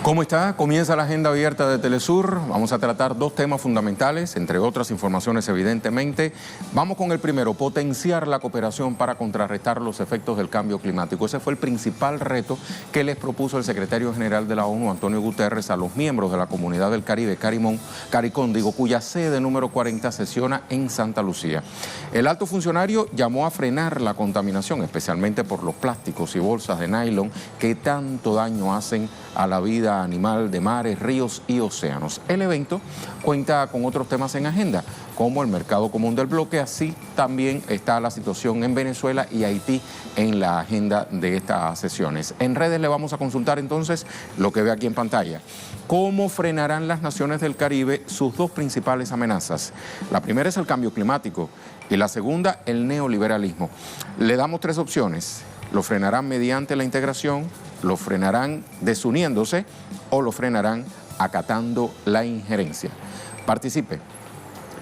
¿Cómo está? Comienza la agenda abierta de Telesur. Vamos a tratar dos temas fundamentales, entre otras informaciones evidentemente. Vamos con el primero, potenciar la cooperación para contrarrestar los efectos del cambio climático. Ese fue el principal reto que les propuso el secretario general de la ONU, Antonio Guterres, a los miembros de la Comunidad del Caribe, CARICOM, cuya sede número 40 sesiona en Santa Lucía. El alto funcionario llamó a frenar la contaminación, especialmente por los plásticos y bolsas de nylon que tanto daño hacen a la vida animal de mares, ríos y océanos. El evento cuenta con otros temas en agenda, como el mercado común del bloque, así también está la situación en Venezuela y Haití en la agenda de estas sesiones. En redes le vamos a consultar entonces lo que ve aquí en pantalla. ¿Cómo frenarán las naciones del Caribe sus dos principales amenazas? La primera es el cambio climático y la segunda, el neoliberalismo. Le damos tres opciones. Lo frenarán mediante la integración, lo frenarán desuniéndose o lo frenarán acatando la injerencia. Participe.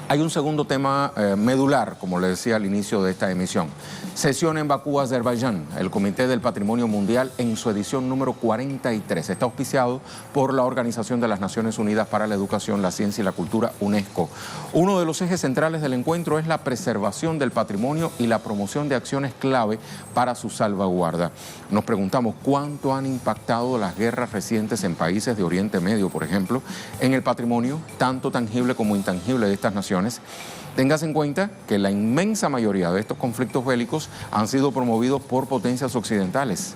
Hay un segundo tema medular, como le decía al inicio de esta emisión. Sesión en Bakú, Azerbaiyán, el Comité del Patrimonio Mundial en su edición número 43. Está auspiciado por la Organización de las Naciones Unidas para la Educación, la Ciencia y la Cultura, UNESCO. Uno de los ejes centrales del encuentro es la preservación del patrimonio y la promoción de acciones clave para su salvaguarda. Nos preguntamos cuánto han impactado las guerras recientes en países de Oriente Medio, por ejemplo, en el patrimonio, tanto tangible como intangible de estas naciones. Téngase en cuenta que la inmensa mayoría de estos conflictos bélicos han sido promovidos por potencias occidentales.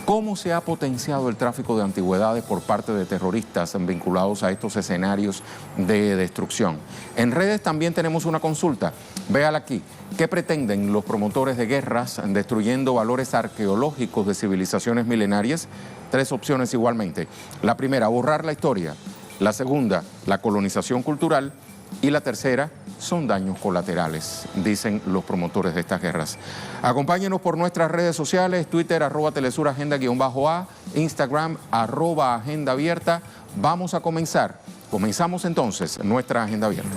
¿Cómo se ha potenciado el tráfico de antigüedades por parte de terroristas vinculados a estos escenarios de destrucción? En redes también tenemos una consulta. Véala aquí. ¿Qué pretenden los promotores de guerras destruyendo valores arqueológicos de civilizaciones milenarias? Tres opciones igualmente. La primera, borrar la historia. La segunda, la colonización cultural. Y la tercera, son daños colaterales, dicen los promotores de estas guerras. Acompáñenos por nuestras redes sociales, Twitter, @telesuragenda_A, Instagram, @agenda abierta. Vamos a comenzar. Comenzamos entonces nuestra agenda abierta.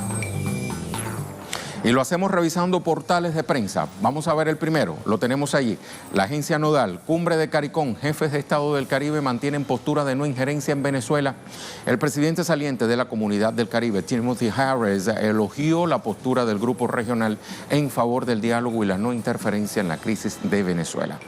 Y lo hacemos revisando portales de prensa. Vamos a ver el primero, lo tenemos allí. La agencia nodal, Cumbre de CARICOM, jefes de Estado del Caribe mantienen postura de no injerencia en Venezuela. El presidente saliente de la Comunidad del Caribe, Timothy Harris, elogió la postura del grupo regional en favor del diálogo y la no interferencia en la crisis de Venezuela.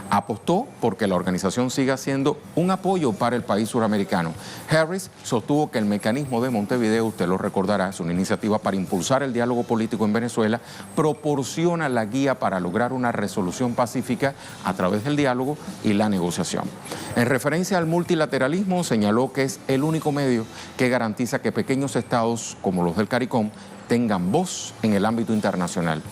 Apostó porque la organización siga siendo un apoyo para el país suramericano. Harris sostuvo que el mecanismo de Montevideo, usted lo recordará, es una iniciativa para impulsar el diálogo político en Venezuela, proporciona la guía para lograr una resolución pacífica a través del diálogo y la negociación. En referencia al multilateralismo, señaló que es el único medio que garantiza que pequeños estados como los del CARICOM tengan voz en el ámbito internacional.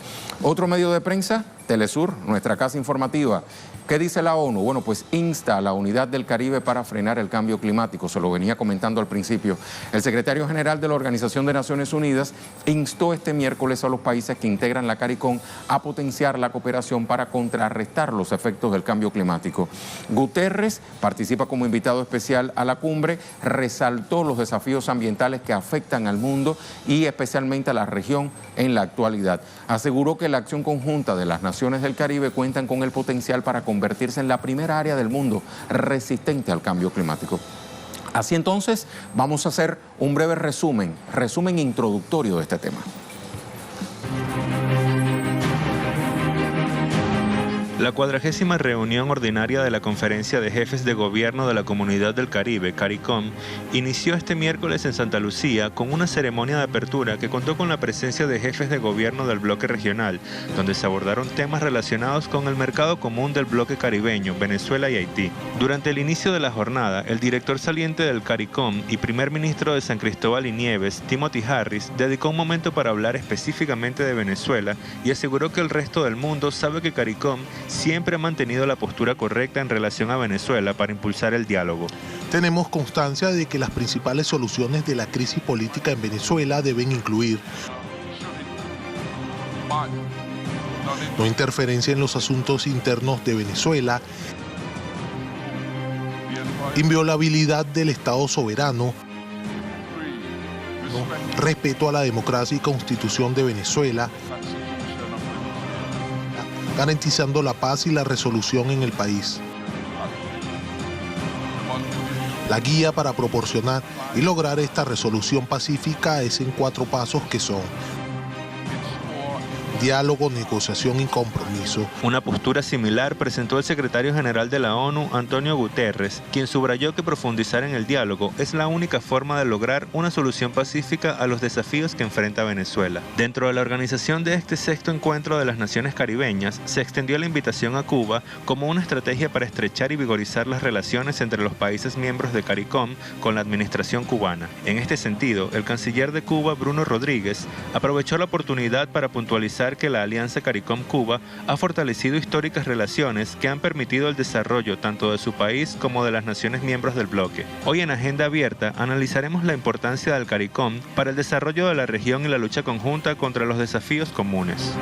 Otro medio de prensa, Telesur, nuestra casa informativa. ¿Qué dice la ONU? Bueno, pues insta a la unidad del Caribe para frenar el cambio climático. Se lo venía comentando al principio. El secretario general de la Organización de Naciones Unidas instó este miércoles a los países que integran la CARICOM a potenciar la cooperación para contrarrestar los efectos del cambio climático. Guterres participa como invitado especial a la cumbre, resaltó los desafíos ambientales que afectan al mundo y especialmente a la región en la actualidad. Aseguró que la acción conjunta de las naciones del Caribe cuentan con el potencial para convertirse en la primera área del mundo resistente al cambio climático. Así entonces, vamos a hacer un breve resumen introductorio de este tema. La 40ª reunión ordinaria de la Conferencia de Jefes de Gobierno de la Comunidad del Caribe, CARICOM, inició este miércoles en Santa Lucía con una ceremonia de apertura que contó con la presencia de jefes de gobierno del bloque regional, donde se abordaron temas relacionados con el mercado común del bloque caribeño, Venezuela y Haití. Durante el inicio de la jornada, el director saliente del CARICOM y primer ministro de San Cristóbal y Nieves, Timothy Harris, dedicó un momento para hablar específicamente de Venezuela y aseguró que el resto del mundo sabe que CARICOM siempre ha mantenido la postura correcta en relación a Venezuela para impulsar el diálogo. Tenemos constancia de que las principales soluciones de la crisis política en Venezuela deben incluir no interferencia en los asuntos internos de Venezuela, inviolabilidad del Estado soberano, respeto a la democracia y constitución de Venezuela, garantizando la paz y la resolución en el país. La guía para proporcionar y lograr esta resolución pacífica es en 4 pasos que son: diálogo, negociación y compromiso. Una postura similar presentó el secretario general de la ONU, Antonio Guterres, quien subrayó que profundizar en el diálogo es la única forma de lograr una solución pacífica a los desafíos que enfrenta Venezuela. Dentro de la organización de este 6º encuentro de las naciones caribeñas, se extendió la invitación a Cuba como una estrategia para estrechar y vigorizar las relaciones entre los países miembros de CARICOM con la administración cubana. En este sentido, el canciller de Cuba, Bruno Rodríguez, aprovechó la oportunidad para puntualizar que la Alianza CARICOM-Cuba ha fortalecido históricas relaciones que han permitido el desarrollo tanto de su país como de las naciones miembros del bloque. Hoy en Agenda Abierta analizaremos la importancia del CARICOM para el desarrollo de la región y la lucha conjunta contra los desafíos comunes.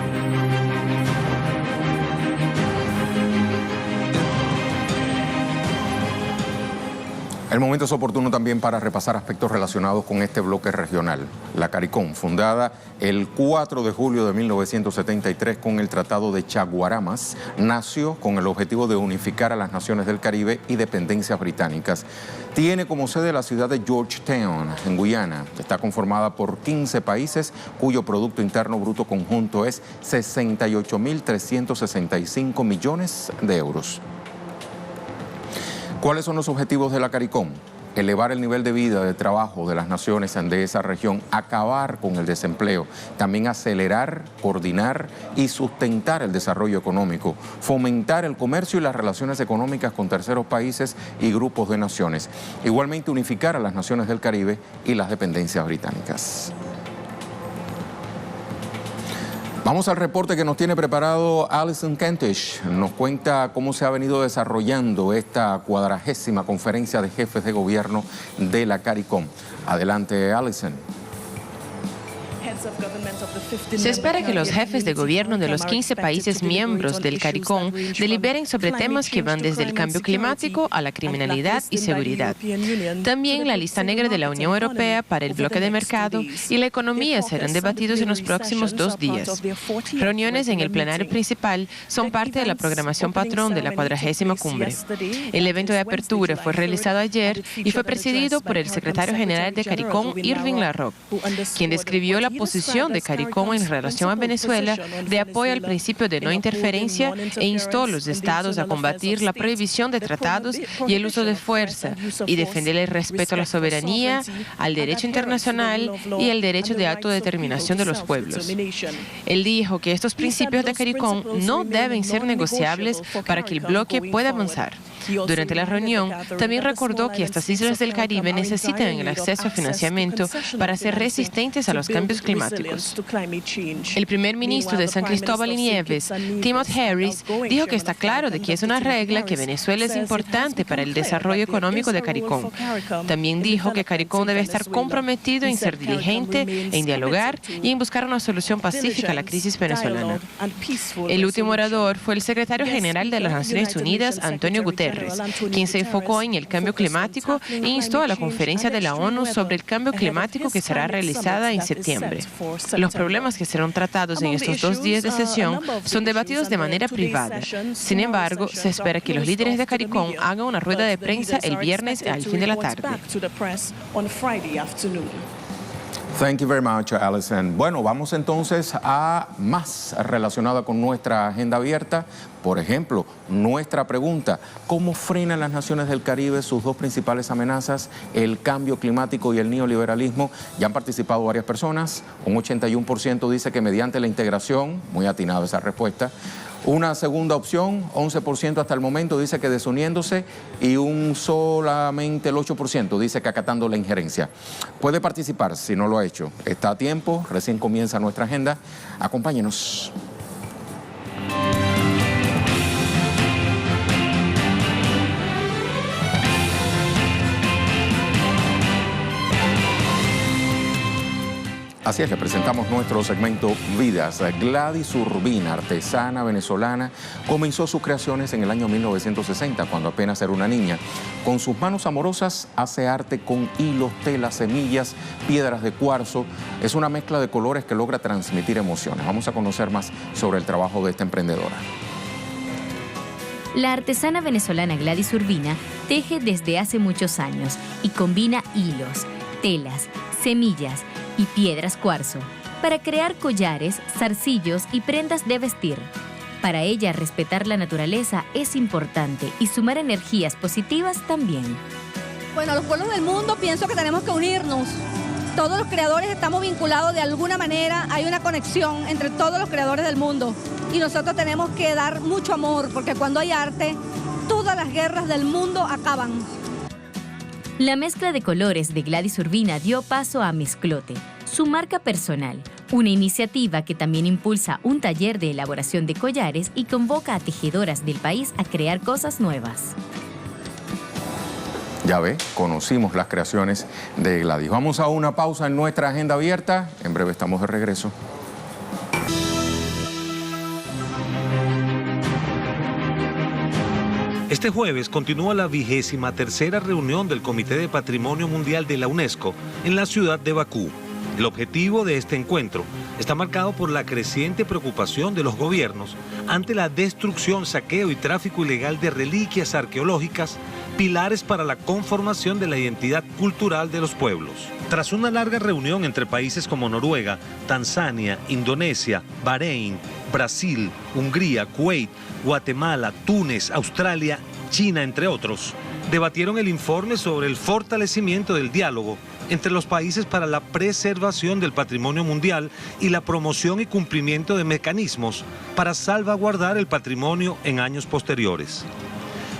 El momento es oportuno también para repasar aspectos relacionados con este bloque regional. La CARICOM, fundada el 4 de julio de 1973 con el Tratado de Chaguaramas, nació con el objetivo de unificar a las naciones del Caribe y dependencias británicas. Tiene como sede la ciudad de Georgetown, en Guyana. Está conformada por 15 países cuyo Producto Interno Bruto conjunto es 68.365 millones de euros. ¿Cuáles son los objetivos de la CARICOM? Elevar el nivel de vida, de trabajo de las naciones de esa región, acabar con el desempleo, también acelerar, coordinar y sustentar el desarrollo económico, fomentar el comercio y las relaciones económicas con terceros países y grupos de naciones. Igualmente unificar a las naciones del Caribe y las dependencias británicas. Vamos al reporte que nos tiene preparado Alison Kentish. Nos cuenta cómo se ha venido desarrollando esta 40ª conferencia de jefes de gobierno de la CARICOM. Adelante, Alison. Se espera que los jefes de gobierno de los 15 países miembros del CARICOM deliberen sobre temas que van desde el cambio climático a la criminalidad y seguridad. También la lista negra de la Unión Europea para el bloque de mercado y la economía serán debatidos en los próximos 2 días. Reuniones en el plenario principal son parte de la programación patrón de la 40ª cumbre. El evento de apertura fue realizado ayer y fue presidido por el secretario general de CARICOM, Irving LaRocque, quien describió la posición de CARICOM en relación a Venezuela de apoyo al principio de no interferencia e instó a los estados a combatir la prohibición de tratados y el uso de fuerza y defender el respeto a la soberanía, al derecho internacional y al derecho de autodeterminación de los pueblos. Él dijo que estos principios de CARICOM no deben ser negociables para que el bloque pueda avanzar. Durante la reunión, también recordó que estas islas del Caribe necesitan el acceso a financiamiento para ser resistentes a los cambios climáticos. El primer ministro de San Cristóbal y Nieves, Timothy Harris, dijo que está claro de que es una regla que Venezuela es importante para el desarrollo económico de CARICOM. También dijo que CARICOM debe estar comprometido en ser diligente, en dialogar y en buscar una solución pacífica a la crisis venezolana. El último orador fue el secretario general de las Naciones Unidas, Antonio Guterres, quien se enfocó en el cambio climático e instó a la conferencia de la ONU sobre el cambio climático que será realizada en septiembre. Los problemas que serán tratados en estos 2 días de sesión son debatidos de manera privada. Sin embargo, se espera que los líderes de CARICOM hagan una rueda de prensa el viernes al fin de la tarde. Thank you very much, Alison. Bueno, vamos entonces a más relacionada con nuestra agenda abierta. Por ejemplo, nuestra pregunta: ¿cómo frenan las naciones del Caribe sus 2 principales amenazas, el cambio climático y el neoliberalismo? Ya han participado varias personas. Un 81% dice que mediante la integración, muy atinada esa respuesta. Una segunda opción, 11% hasta el momento, dice que desuniéndose, y solamente el 8% dice que acatando la injerencia. Puede participar si no lo ha hecho. Está a tiempo, recién comienza nuestra agenda. Acompáñenos. Así es, le presentamos nuestro segmento Vidas. Gladys Urbina, artesana venezolana, comenzó sus creaciones en el año 1960, cuando apenas era una niña. Con sus manos amorosas hace arte con hilos, telas, semillas, piedras de cuarzo. Es una mezcla de colores que logra transmitir emociones. Vamos a conocer más sobre el trabajo de esta emprendedora. La artesana venezolana Gladys Urbina teje desde hace muchos años y combina hilos, telas, semillas y piedras cuarzo para crear collares, zarcillos y prendas de vestir. Para ella, respetar la naturaleza es importante y sumar energías positivas también. Bueno, los pueblos del mundo pienso que tenemos que unirnos. Todos los creadores estamos vinculados de alguna manera, hay una conexión entre todos los creadores del mundo y nosotros tenemos que dar mucho amor porque cuando hay arte, todas las guerras del mundo acaban. La mezcla de colores de Gladys Urbina dio paso a Mezclote, su marca personal, una iniciativa que también impulsa un taller de elaboración de collares y convoca a tejedoras del país a crear cosas nuevas. Ya ve, conocimos las creaciones de Gladys. Vamos a una pausa en nuestra agenda abierta. En breve estamos de regreso. Este jueves continúa la 23ª reunión del Comité de Patrimonio Mundial de la UNESCO en la ciudad de Bakú. El objetivo de este encuentro está marcado por la creciente preocupación de los gobiernos ante la destrucción, saqueo y tráfico ilegal de reliquias arqueológicas, pilares para la conformación de la identidad cultural de los pueblos. Tras una larga reunión entre países como Noruega, Tanzania, Indonesia, Bahrein, Brasil, Hungría, Kuwait, Guatemala, Túnez, Australia, China, entre otros, debatieron el informe sobre el fortalecimiento del diálogo entre los países para la preservación del patrimonio mundial y la promoción y cumplimiento de mecanismos para salvaguardar el patrimonio en años posteriores.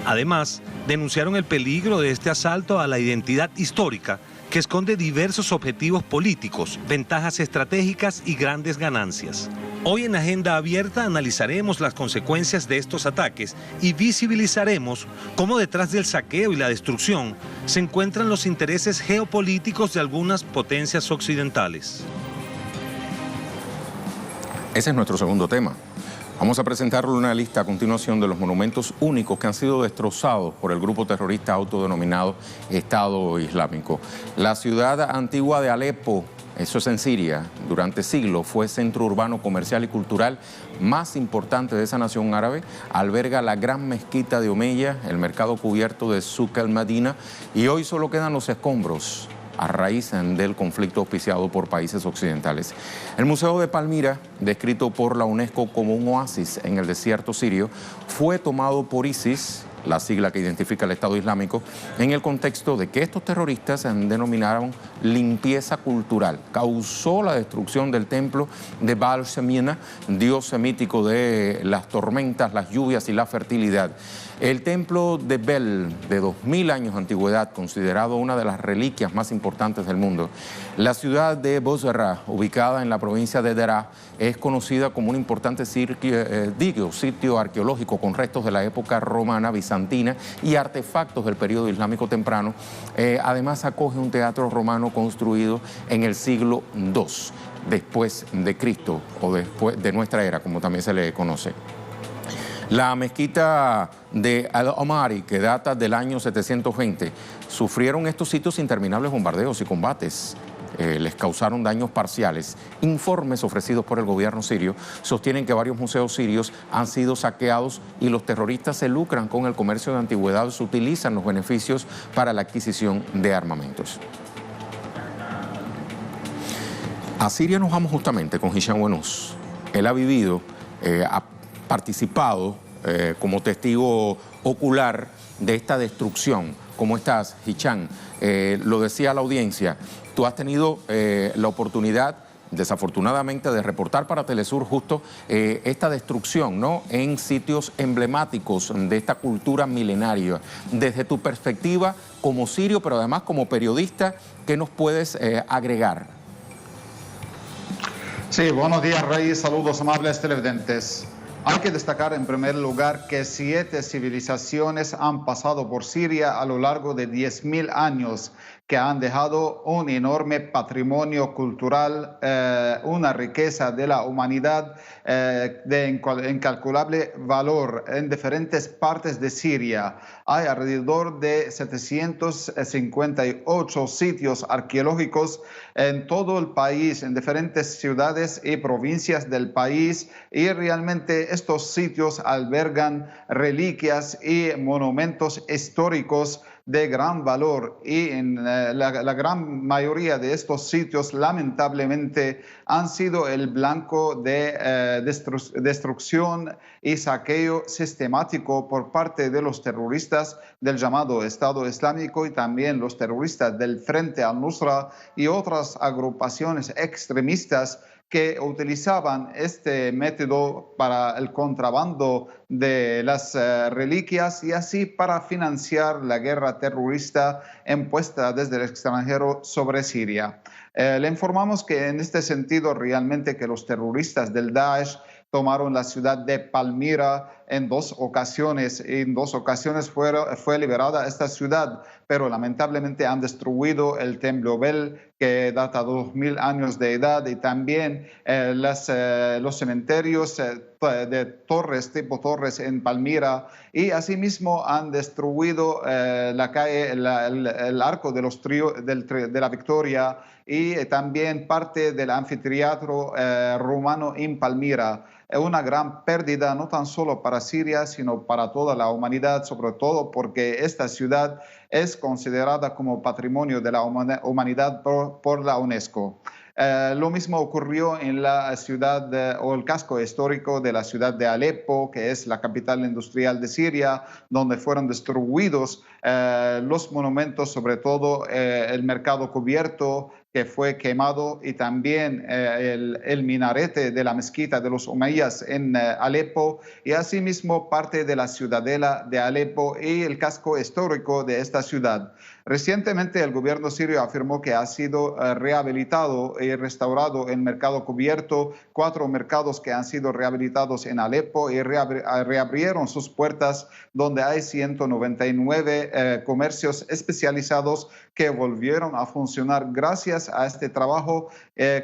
Además, denunciaron el peligro de este asalto a la identidad histórica que esconde diversos objetivos políticos, ventajas estratégicas y grandes ganancias. Hoy en Agenda Abierta analizaremos las consecuencias de estos ataques y visibilizaremos cómo detrás del saqueo y la destrucción se encuentran los intereses geopolíticos de algunas potencias occidentales. Ese es nuestro segundo tema. Vamos a presentarle una lista a continuación de los monumentos únicos que han sido destrozados por el grupo terrorista autodenominado Estado Islámico. La ciudad antigua de Alepo, eso es en Siria, durante siglos fue centro urbano, comercial y cultural más importante de esa nación árabe. Alberga la gran mezquita de Omeya, el mercado cubierto de Suq al-Madina, y hoy solo quedan los escombros a raíz del conflicto auspiciado por países occidentales. El Museo de Palmira, descrito por la UNESCO como un oasis en el desierto sirio, fue tomado por ISIS, la sigla que identifica al Estado Islámico, en el contexto de que estos terroristas denominaron limpieza cultural. Causó la destrucción del templo de Baal Shemina, dios semítico de las tormentas, las lluvias y la fertilidad. El templo de Bel, de 2000 años de antigüedad, considerado una de las reliquias más importantes del mundo. La ciudad de Bozrah, ubicada en la provincia de Deraa, es conocida como un importante sitio arqueológico con restos de la época romana, bizantina y artefactos del periodo islámico temprano. Además acoge un teatro romano construido en el siglo II, después de Cristo o después de nuestra era, como también se le conoce. La mezquita de Al-Omari, que data del año 720, sufrieron estos sitios interminables bombardeos y combates. Les causaron daños parciales. Informes ofrecidos por el gobierno sirio sostienen que varios museos sirios han sido saqueados y los terroristas se lucran con el comercio de antigüedades, utilizan los beneficios para la adquisición de armamentos. A Siria nos vamos justamente con Hisham Wenus. Él ha vivido, ha participado como testigo ocular de esta destrucción. ¿Cómo estás, Hisham? Lo decía la audiencia, tú has tenido la oportunidad, desafortunadamente, de reportar para Telesur justo esta destrucción, ¿no?, en sitios emblemáticos de esta cultura milenaria. Desde tu perspectiva como sirio, pero además como periodista, ¿qué nos puedes agregar? Sí, buenos días, Rey. Saludos, amables televidentes. Hay que destacar en primer lugar que 7 civilizaciones han pasado por Siria a lo largo de 10.000 años, que han dejado un enorme patrimonio cultural, una riqueza de la humanidad de incalculable valor en diferentes partes de Siria. Hay alrededor de 758 sitios arqueológicos en todo el país, en diferentes ciudades y provincias del país, y realmente estos sitios albergan reliquias y monumentos históricos de gran valor y en la gran mayoría de estos sitios lamentablemente han sido el blanco de destrucción y saqueo sistemático por parte de los terroristas del llamado Estado Islámico y también los terroristas del Frente al-Nusra y otras agrupaciones extremistas que utilizaban este método para el contrabando de las reliquias y así para financiar la guerra terrorista impuesta desde el extranjero sobre Siria. Le informamos que en este sentido realmente que los terroristas del Daesh tomaron la ciudad de Palmira en 2 ocasiones. En 2 ocasiones fue liberada esta ciudad, pero lamentablemente han destruido el Templo Bel, que data de 2000 años de edad, y también los cementerios de torres, tipo torres en Palmira, y asimismo han destruido la calle, el Arco de la Victoria y también parte del anfiteatro romano en Palmira. Es una gran pérdida no tan solo para Siria, sino para toda la humanidad, sobre todo porque esta ciudad es considerada como patrimonio de la humanidad por la UNESCO. Lo mismo ocurrió en la ciudad o el casco histórico de la ciudad de Alepo, que es la capital industrial de Siria, donde fueron destruidos los monumentos, sobre todo el mercado cubierto, que fue quemado, y también el minarete de la mezquita de los Umayyas en Alepo, y asimismo parte de la ciudadela de Alepo y el casco histórico de esta ciudad. Recientemente el gobierno sirio afirmó que ha sido rehabilitado y restaurado el mercado cubierto, 4 mercados que han sido rehabilitados en Alepo y reabrieron sus puertas, donde hay 199 comercios especializados que volvieron a funcionar gracias a este trabajo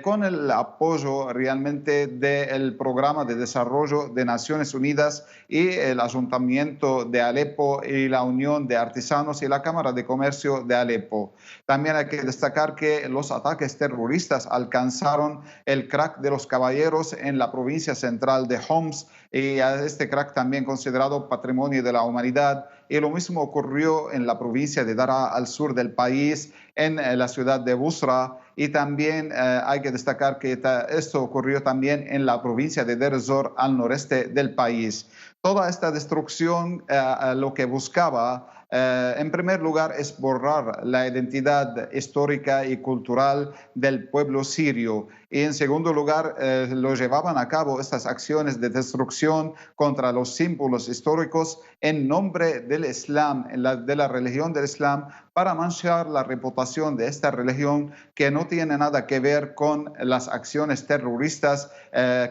con el apoyo realmente del Programa de Desarrollo de Naciones Unidas y el Ayuntamiento de Alepo y la Unión de Artesanos y la Cámara de Comercio de Alepo. También hay que destacar que los ataques terroristas alcanzaron el crack de los caballeros en la provincia central de Homs, y este crack también considerado patrimonio de la humanidad. Y lo mismo ocurrió en la provincia de Daraa, al sur del país, en la ciudad de Busra, y también hay que destacar que esto ocurrió también en la provincia de Deir ez-Zor, al noreste del país. Toda esta destrucción lo que buscaba, en primer lugar, es borrar la identidad histórica y cultural del pueblo sirio. Y en segundo lugar, lo llevaban a cabo estas acciones de destrucción contra los símbolos históricos en nombre del Islam, de la religión del Islam, para manchar la reputación de esta religión, que no tiene nada que ver con las acciones terroristas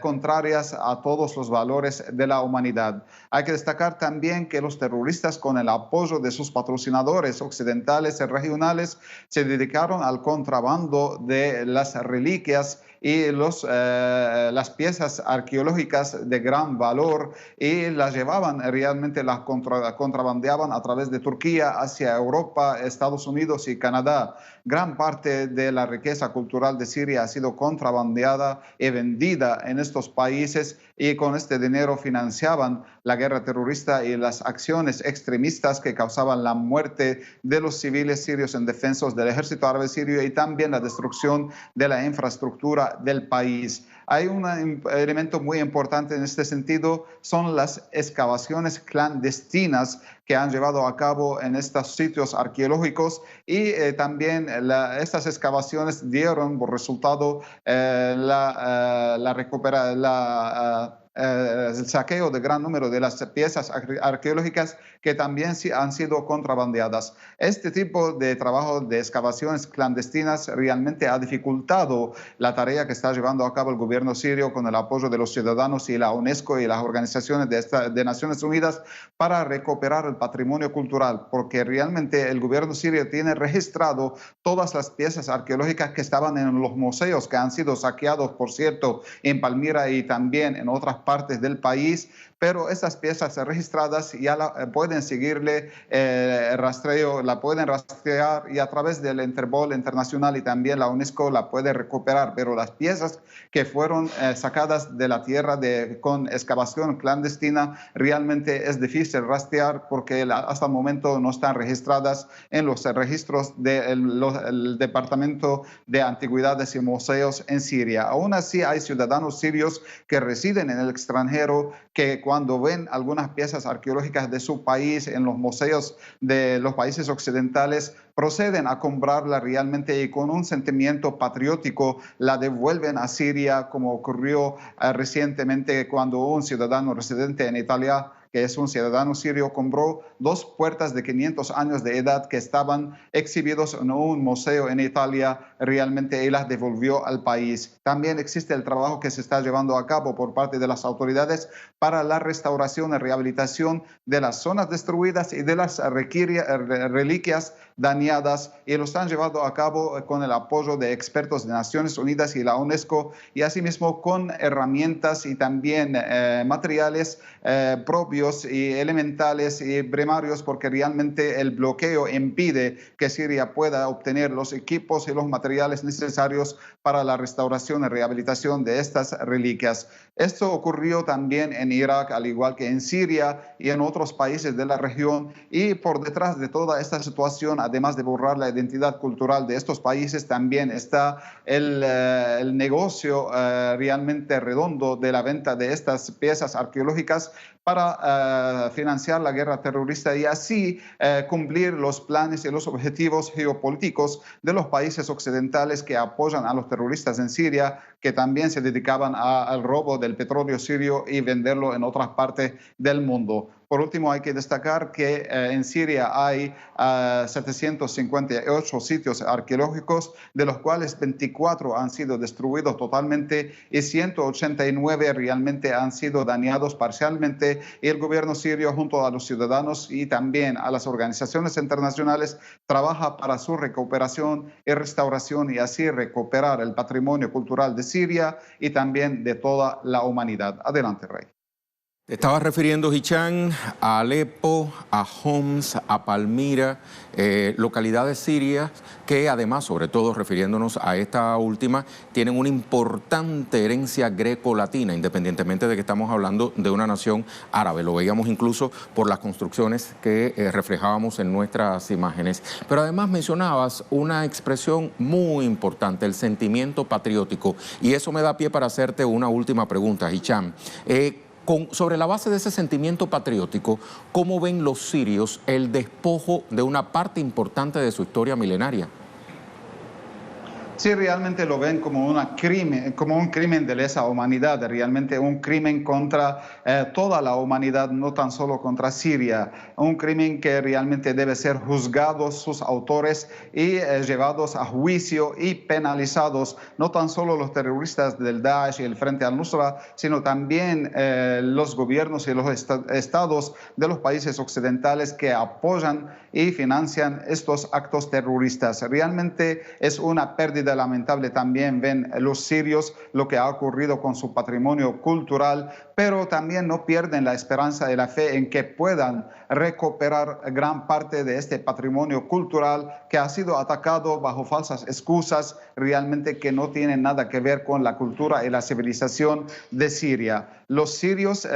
contrarias a todos los valores de la humanidad. Hay que destacar también que los terroristas, con el apoyo de sus patrocinadores occidentales y regionales, se dedicaron al contrabando de las reliquias y las piezas arqueológicas de gran valor, y las llevaban realmente, las contrabandeaban a través de Turquía hacia Europa, Estados Unidos y Canadá. Gran parte de la riqueza cultural de Siria ha sido contrabandeada y vendida en estos países, y con este dinero financiaban la guerra terrorista y las acciones extremistas que causaban la muerte de los civiles sirios indefensos del ejército árabe sirio, y también la destrucción de la infraestructura del país. Hay un elemento muy importante en este sentido, son las excavaciones clandestinas que han llevado a cabo en estos sitios arqueológicos, y también estas excavaciones dieron por resultado el saqueo de gran número de las piezas arqueológicas que también han sido contrabandeadas. Este tipo de trabajo de excavaciones clandestinas realmente ha dificultado la tarea que está llevando a cabo el gobierno sirio con el apoyo de los ciudadanos y la UNESCO y las organizaciones de Naciones Unidas para recuperar el patrimonio cultural, porque realmente el gobierno sirio tiene registrado todas las piezas arqueológicas que estaban en los museos, que han sido saqueados, por cierto, en Palmira y también en otras partes del país, pero estas piezas registradas ya pueden seguirle rastreo, la pueden rastrear y a través del Interpol internacional y también la UNESCO la puede recuperar, pero las piezas que fueron sacadas de la tierra con excavación clandestina realmente es difícil rastrear porque hasta el momento no están registradas en los registros del Departamento de Antigüedades y Museos en Siria. Aún así hay ciudadanos sirios que residen en el extranjero que cuando ven algunas piezas arqueológicas de su país en los museos de los países occidentales proceden a comprarla realmente y con un sentimiento patriótico la devuelven a Siria, como ocurrió recientemente cuando un ciudadano residente en Italia, que es un ciudadano sirio, compró 2 puertas de 500 años de edad que estaban exhibidos en un museo en Italia realmente y las devolvió al país. También existe el trabajo que se está llevando a cabo por parte de las autoridades para la restauración y rehabilitación de las zonas destruidas y de las reliquias dañadas y lo están llevando a cabo con el apoyo de expertos de Naciones Unidas y la UNESCO y asimismo con herramientas y también materiales propios y elementales y primarios porque realmente el bloqueo impide que Siria pueda obtener los equipos y los materiales necesarios para la restauración y rehabilitación de estas reliquias. Esto ocurrió también en Irak, al igual que en Siria y en otros países de la región y por detrás de toda esta situación, además de borrar la identidad cultural de estos países, también está el negocio realmente redondo de la venta de estas piezas arqueológicas para financiar la guerra terrorista y así cumplir los planes y los objetivos geopolíticos de los países occidentales que apoyan a los terroristas en Siria, que también se dedicaban al robo del petróleo sirio y venderlo en otras partes del mundo. Por último, hay que destacar que en Siria hay 758 sitios arqueológicos, de los cuales 24 han sido destruidos totalmente y 189 realmente han sido dañados parcialmente. Y el gobierno sirio, junto a los ciudadanos y también a las organizaciones internacionales, trabaja para su recuperación y restauración y así recuperar el patrimonio cultural de Siria y también de toda la humanidad. Adelante, Rey. Te estabas refiriendo, Hicham, a Alepo, a Homs, a Palmira, localidades sirias que además, sobre todo refiriéndonos a esta última, tienen una importante herencia greco-latina, independientemente de que estamos hablando de una nación árabe. Lo veíamos incluso por las construcciones que reflejábamos en nuestras imágenes. Pero además mencionabas una expresión muy importante, el sentimiento patriótico. Y eso me da pie para hacerte una última pregunta, Hicham. Sobre la base de ese sentimiento patriótico, ¿cómo ven los sirios el despojo de una parte importante de su historia milenaria? Sí, realmente lo ven como un crimen de lesa humanidad, realmente un crimen contra toda la humanidad, no tan solo contra Siria, un crimen que realmente debe ser juzgados sus autores y llevados a juicio y penalizados, no tan solo los terroristas del Daesh y el Frente al-Nusra, sino también los gobiernos y los estados de los países occidentales que apoyan y financian estos actos terroristas. Realmente es una pérdida lamentable. También ven los sirios lo que ha ocurrido con su patrimonio cultural, pero también no pierden la esperanza y la fe en que puedan recuperar gran parte de este patrimonio cultural que ha sido atacado bajo falsas excusas, realmente que no tienen nada que ver con la cultura y la civilización de Siria. Los sirios,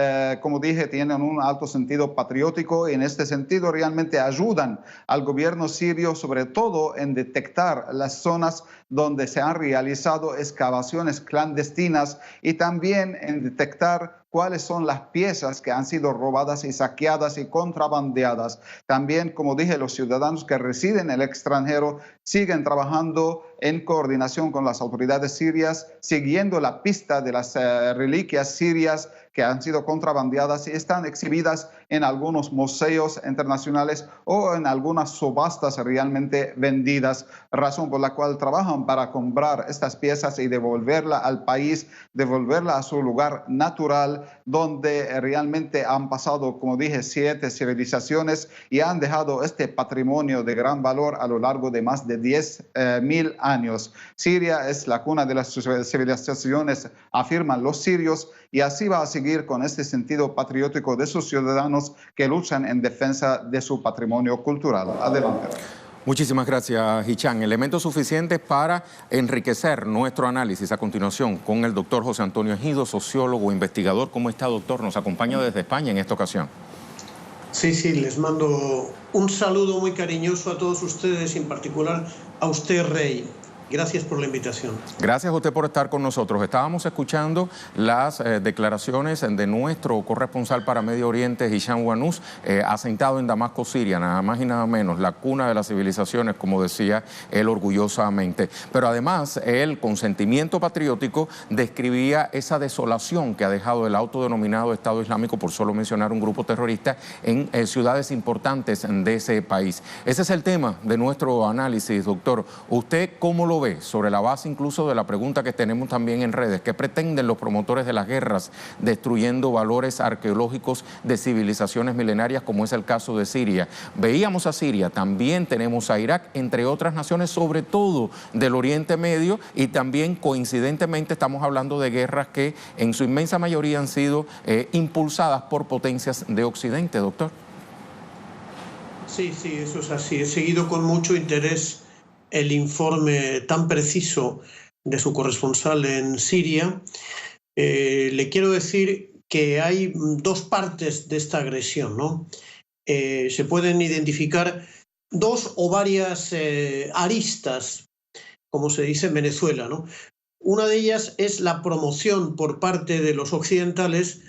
como dije, tienen un alto sentido patriótico y en este sentido realmente ayudan al gobierno sirio, sobre todo en detectar las zonas donde se han realizado excavaciones clandestinas y también en detectar cuáles son las piezas que han sido robadas y saqueadas y contrabandeadas. También, como dije, los ciudadanos que residen en el extranjero siguen trabajando en coordinación con las autoridades sirias, siguiendo la pista de las reliquias sirias que han sido contrabandeadas y están exhibidas en algunos museos internacionales o en algunas subastas realmente vendidas, razón por la cual trabajan para comprar estas piezas y devolverla al país, devolverla a su lugar natural, donde realmente han pasado, como dije, 7 civilizaciones y han dejado este patrimonio de gran valor a lo largo de más de 10.000 años. Siria es la cuna de las civilizaciones, afirman los sirios, y así va a seguir seguir con este sentido patriótico de sus ciudadanos que luchan en defensa de su patrimonio cultural. Adelante. Muchísimas gracias, Hicham. Elementos suficientes para enriquecer nuestro análisis a continuación con el doctor José Antonio Ejido, sociólogo, investigador. ¿Cómo está, doctor? Nos acompaña desde España en esta ocasión. Sí, les mando un saludo muy cariñoso a todos ustedes, en particular a usted, Rey. Gracias por la invitación. Gracias a usted por estar con nosotros. Estábamos escuchando las declaraciones de nuestro corresponsal para Medio Oriente, Hicham Wannous, asentado en Damasco, Siria, nada más y nada menos, la cuna de las civilizaciones, como decía él orgullosamente. Pero además, él, con sentimiento patriótico, describía esa desolación que ha dejado el autodenominado Estado Islámico, por solo mencionar un grupo terrorista, en ciudades importantes de ese país. Ese es el tema de nuestro análisis, doctor. ¿Usted cómo lo ve? Sobre la base incluso de la pregunta que tenemos también en redes, ¿qué pretenden los promotores de las guerras destruyendo valores arqueológicos de civilizaciones milenarias como es el caso de Siria? Veíamos a Siria, también tenemos a Irak, entre otras naciones, sobre todo del Oriente Medio, y también coincidentemente estamos hablando de guerras que en su inmensa mayoría han sido impulsadas por potencias de Occidente, doctor. Sí, eso es así. He seguido con mucho interés el informe tan preciso de su corresponsal en Siria. Le quiero decir que hay dos partes de esta agresión, ¿no? Se pueden identificar dos o varias aristas, como se dice en Venezuela, ¿no? Una de ellas es la promoción por parte de los occidentales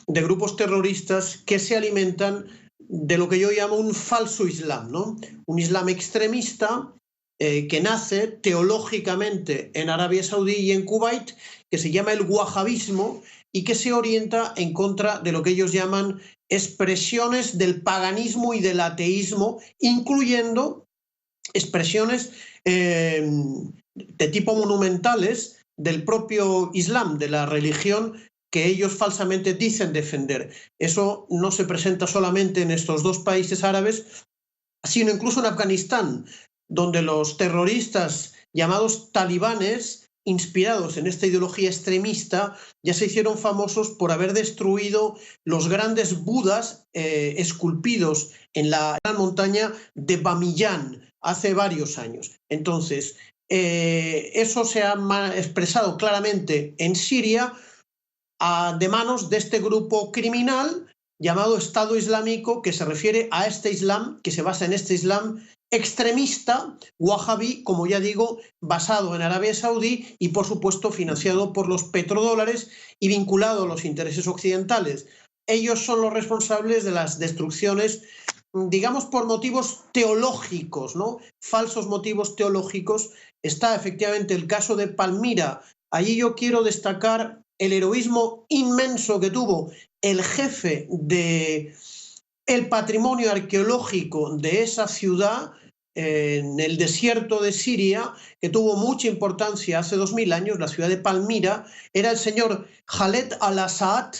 de grupos terroristas que se alimentan de lo que yo llamo un falso islam, ¿no? Un islam extremista que nace teológicamente en Arabia Saudí y en Kuwait, que se llama el wahabismo y que se orienta en contra de lo que ellos llaman expresiones del paganismo y del ateísmo, incluyendo expresiones de tipo monumentales del propio Islam, de la religión que ellos falsamente dicen defender. Eso no se presenta solamente en estos dos países árabes, sino incluso en Afganistán, donde los terroristas llamados talibanes, inspirados en esta ideología extremista, ya se hicieron famosos por haber destruido los grandes budas esculpidos en la gran montaña de Bamiyan hace varios años. Entonces, eso se ha expresado claramente en Siria de manos de este grupo criminal llamado Estado Islámico, que se refiere a este Islam, que se basa en este Islam extremista, wahabí, como ya digo, basado en Arabia Saudí y, por supuesto, financiado por los petrodólares y vinculado a los intereses occidentales. Ellos son los responsables de las destrucciones, digamos, por motivos teológicos, ¿no? Falsos motivos teológicos. Está efectivamente el caso de Palmira. Allí yo quiero destacar el heroísmo inmenso que tuvo el jefe del patrimonio arqueológico de esa ciudad, en el desierto de Siria, que tuvo mucha importancia hace 2000 años, la ciudad de Palmira, era el señor Khaled al-Assad,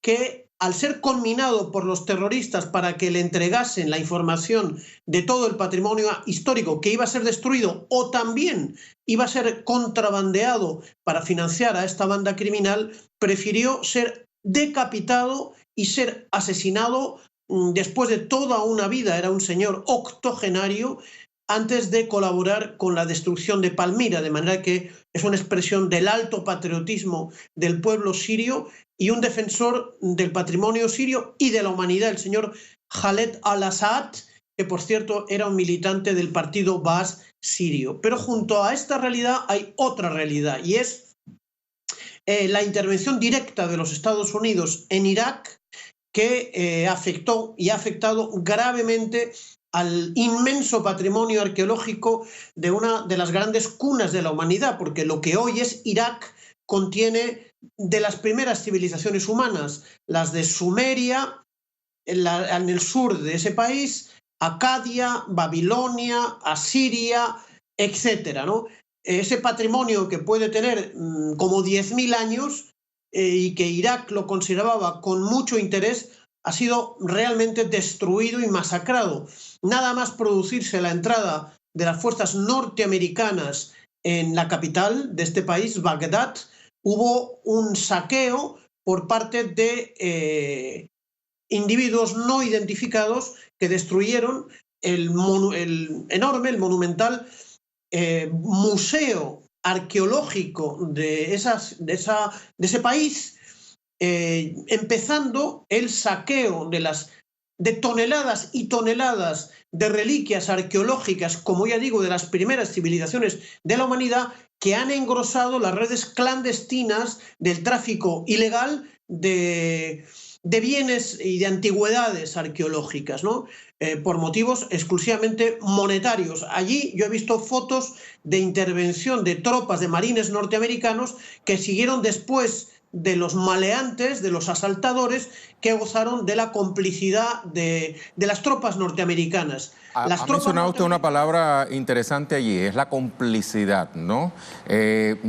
que al ser conminado por los terroristas para que le entregasen la información de todo el patrimonio histórico que iba a ser destruido o también iba a ser contrabandeado para financiar a esta banda criminal, prefirió ser decapitado y ser asesinado después de toda una vida. Era un señor octogenario antes de colaborar con la destrucción de Palmira, de manera que es una expresión del alto patriotismo del pueblo sirio y un defensor del patrimonio sirio y de la humanidad, el señor Khaled al-Assad, que por cierto era un militante del partido Baas sirio. Pero junto a esta realidad hay otra realidad, y es la intervención directa de los Estados Unidos en Irak, que afectó y ha afectado gravemente al inmenso patrimonio arqueológico de una de las grandes cunas de la humanidad, porque lo que hoy es Irak contiene de las primeras civilizaciones humanas, las de Sumeria, en el sur de ese país, Acadia, Babilonia, Asiria, etcétera, ¿no? Ese patrimonio que puede tener como 10.000 años y que Irak lo consideraba con mucho interés, ha sido realmente destruido y masacrado. Nada más producirse la entrada de las fuerzas norteamericanas en la capital de este país, Bagdad, hubo un saqueo por parte de individuos no identificados que destruyeron el monumental museo arqueológico de ese país, empezando el saqueo de toneladas y toneladas de reliquias arqueológicas, como ya digo, de las primeras civilizaciones de la humanidad, que han engrosado las redes clandestinas del tráfico ilegal de bienes y de antigüedades arqueológicas, ¿no? Por motivos exclusivamente monetarios. Allí yo he visto fotos de intervención de tropas de marines norteamericanos que siguieron después de los maleantes, de los asaltadores, que gozaron de la complicidad de las tropas norteamericanas. Ha mencionado usted una palabra interesante allí, es la complicidad, ¿no?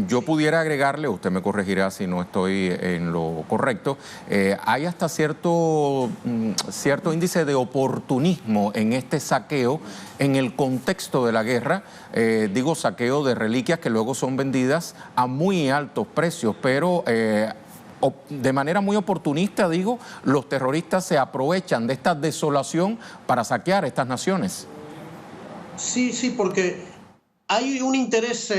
Yo pudiera agregarle, usted me corregirá si no estoy en lo correcto, hay hasta cierto índice de oportunismo en este saqueo en el contexto de la guerra, digo saqueo de reliquias que luego son vendidas a muy altos precios, pero de manera muy oportunista, digo, los terroristas se aprovechan de esta desolación para saquear estas naciones. Sí, porque hay un interés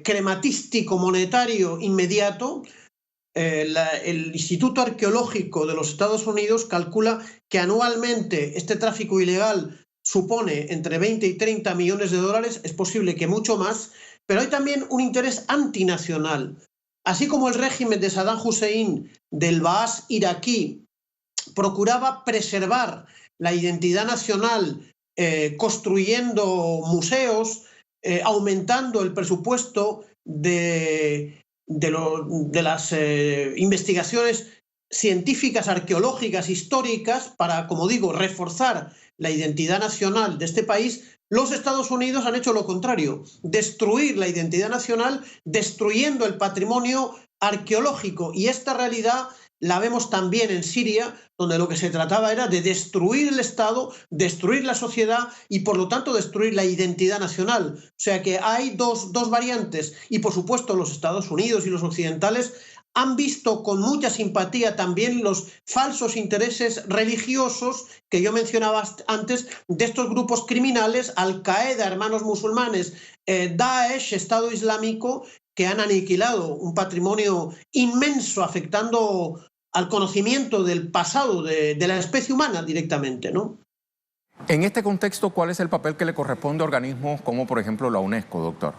crematístico monetario inmediato. El Instituto Arqueológico de los Estados Unidos calcula que anualmente este tráfico ilegal supone entre 20 y 30 millones de dólares, es posible que mucho más, pero hay también un interés antinacional. Así como el régimen de Saddam Hussein del Baas iraquí procuraba preservar la identidad nacional construyendo museos, aumentando el presupuesto de las investigaciones científicas, arqueológicas, históricas, para, como digo, reforzar la identidad nacional de este país, los Estados Unidos han hecho lo contrario, destruir la identidad nacional, destruyendo el patrimonio arqueológico. Y esta realidad la vemos también en Siria, donde lo que se trataba era de destruir el Estado, destruir la sociedad y, por lo tanto, destruir la identidad nacional. O sea que hay dos variantes. Y, por supuesto, los Estados Unidos y los occidentales han visto con mucha simpatía también los falsos intereses religiosos que yo mencionaba antes de estos grupos criminales, Al-Qaeda, Hermanos Musulmanes, Daesh, Estado Islámico, que han aniquilado un patrimonio inmenso, afectando al conocimiento del pasado de la especie humana directamente, ¿no? En este contexto, ¿cuál es el papel que le corresponde a organismos como, por ejemplo, la UNESCO, doctor?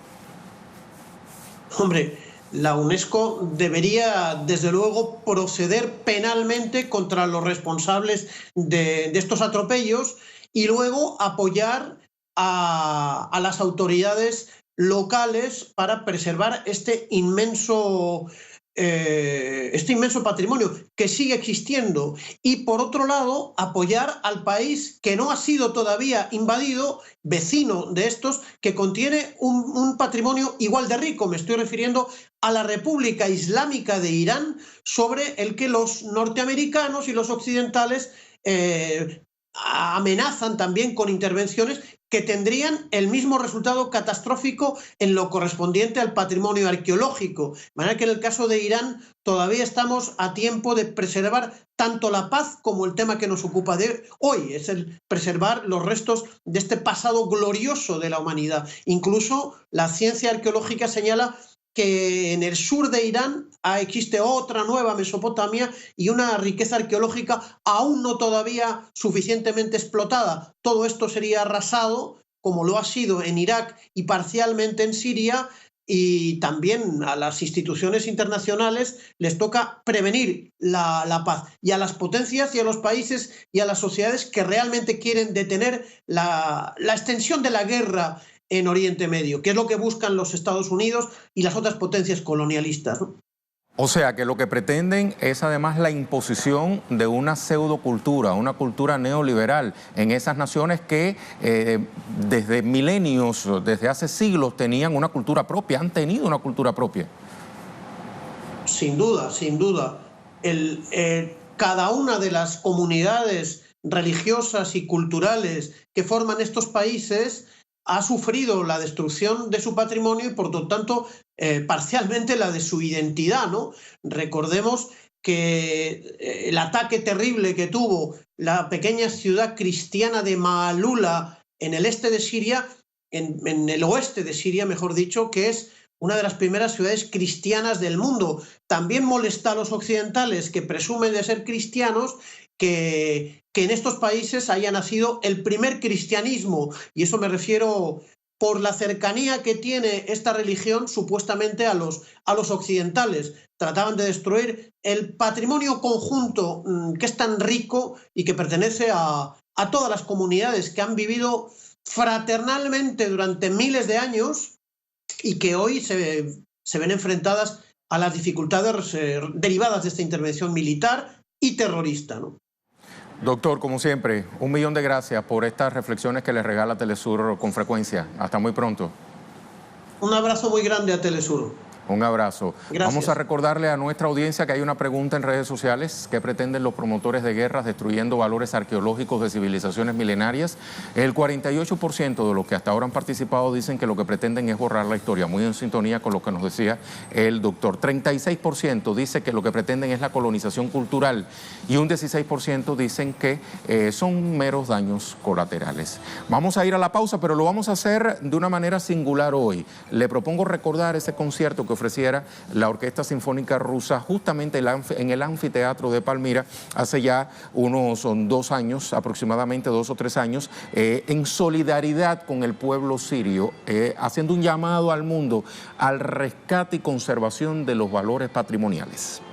Hombre, la UNESCO debería, desde luego, proceder penalmente contra los responsables de estos atropellos y luego apoyar a las autoridades locales para preservar este inmenso patrimonio que sigue existiendo, y por otro lado apoyar al país que no ha sido todavía invadido, vecino de estos, que contiene un patrimonio igual de rico. Me estoy refiriendo a la República Islámica de Irán, sobre el que los norteamericanos y los occidentales amenazan también con intervenciones que tendrían el mismo resultado catastrófico en lo correspondiente al patrimonio arqueológico. De manera que en el caso de Irán todavía estamos a tiempo de preservar tanto la paz como el tema que nos ocupa de hoy, es el preservar los restos de este pasado glorioso de la humanidad. Incluso la ciencia arqueológica señala que en el sur de Irán existe otra nueva Mesopotamia y una riqueza arqueológica aún no todavía suficientemente explotada. Todo esto sería arrasado, como lo ha sido en Irak y parcialmente en Siria, y también a las instituciones internacionales les toca prevenir la paz, y a las potencias y a los países y a las sociedades que realmente quieren detener la extensión de la guerra en Oriente Medio, que es lo que buscan los Estados Unidos y las otras potencias colonialistas, ¿no? O sea, que lo que pretenden es además la imposición de una pseudocultura, una cultura neoliberal en esas naciones que desde milenios, desde hace siglos, tenían una cultura propia, han tenido una cultura propia. Sin duda, sin duda. Cada una de las comunidades religiosas y culturales que forman estos países ha sufrido la destrucción de su patrimonio y, por lo tanto, parcialmente la de su identidad, ¿no? Recordemos que el ataque terrible que tuvo la pequeña ciudad cristiana de Maalula en el este de Siria, en el oeste de Siria, mejor dicho, que es una de las primeras ciudades cristianas del mundo. También molesta a los occidentales que presumen de ser cristianos que en estos países haya nacido el primer cristianismo, y eso me refiero por la cercanía que tiene esta religión supuestamente a los occidentales. Trataban de destruir el patrimonio conjunto que es tan rico y que pertenece a todas las comunidades que han vivido fraternalmente durante miles de años y que hoy se ven enfrentadas a las dificultades derivadas de esta intervención militar y terrorista, ¿no? Doctor, como siempre, 1.000.000 de gracias por estas reflexiones que le regala Telesur con frecuencia. Hasta muy pronto. Un abrazo muy grande a Telesur. Un abrazo. Gracias. Vamos a recordarle a nuestra audiencia que hay una pregunta en redes sociales. ¿Qué pretenden los promotores de guerras destruyendo valores arqueológicos de civilizaciones milenarias? El 48% de los que hasta ahora han participado dicen que lo que pretenden es borrar la historia, muy en sintonía con lo que nos decía el doctor. 36% dice que lo que pretenden es la colonización cultural y un 16% dicen que son meros daños colaterales. Vamos a ir a la pausa, pero lo vamos a hacer de una manera singular hoy. Le propongo recordar ese concierto que ofreciera la Orquesta Sinfónica Rusa justamente en el Anfiteatro de Palmira hace ya unos 2 años, aproximadamente 2 o 3 años, en solidaridad con el pueblo sirio, haciendo un llamado al mundo al rescate y conservación de los valores patrimoniales.